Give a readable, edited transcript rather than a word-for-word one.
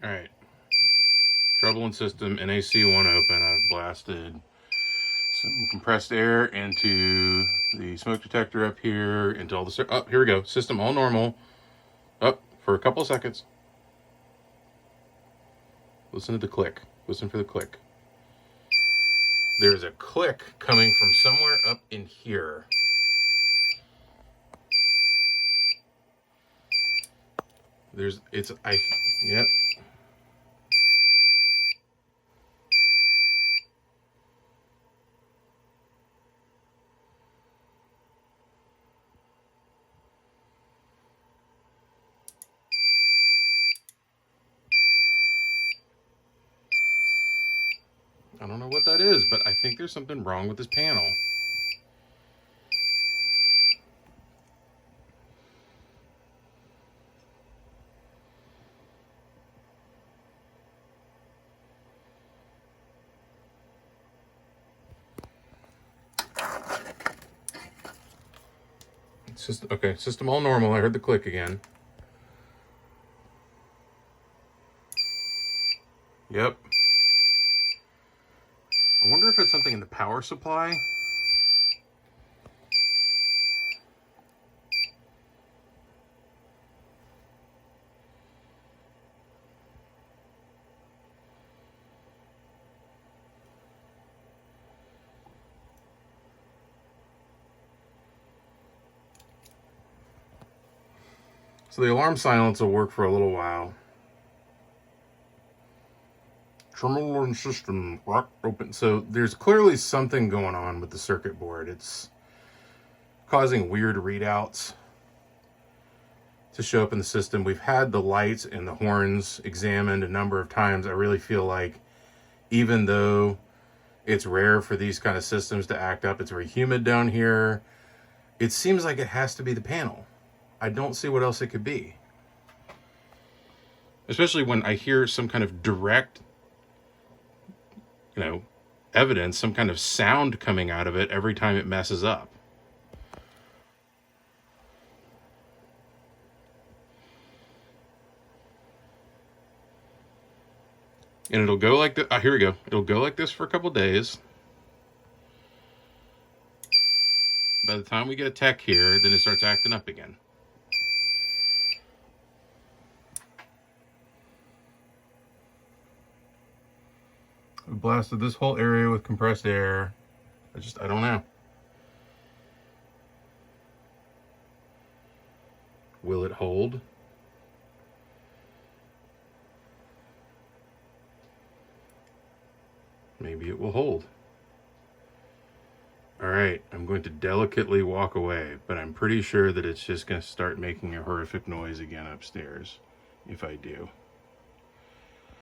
All right. Trouble in system, NAC1 open. I've blasted some compressed air into the smoke detector up here, into all the... Oh, here we go. System all normal. Up for a couple of seconds. Listen to the click. Listen for the click. There's a click coming from somewhere up in here. Yep. I don't know what that is, but I think there's something wrong with this panel. Okay, system all normal. I heard the click again. Yep. I wonder if it's something in the power supply. So the alarm silence will work for a little while. Terminal and system locked open. So there's clearly something going on with the circuit board. It's causing weird readouts to show up in the system. We've had the lights and the horns examined a number of times. I really feel like even though it's rare for these kind of systems to act up, it's very humid down here, it seems like it has to be the panel. I don't see what else it could be. Especially when I hear some kind of direct, evidence, some kind of sound coming out of it every time it messes up. And it'll go like this. Here we go. It'll go like this for a couple days. By the time we get a tech here, then it starts acting up again. We blasted this whole area with compressed air. I don't know. Will it hold? Maybe it will hold. All right, I'm going to delicately walk away, but I'm pretty sure that it's just going to start making a horrific noise again upstairs if I do.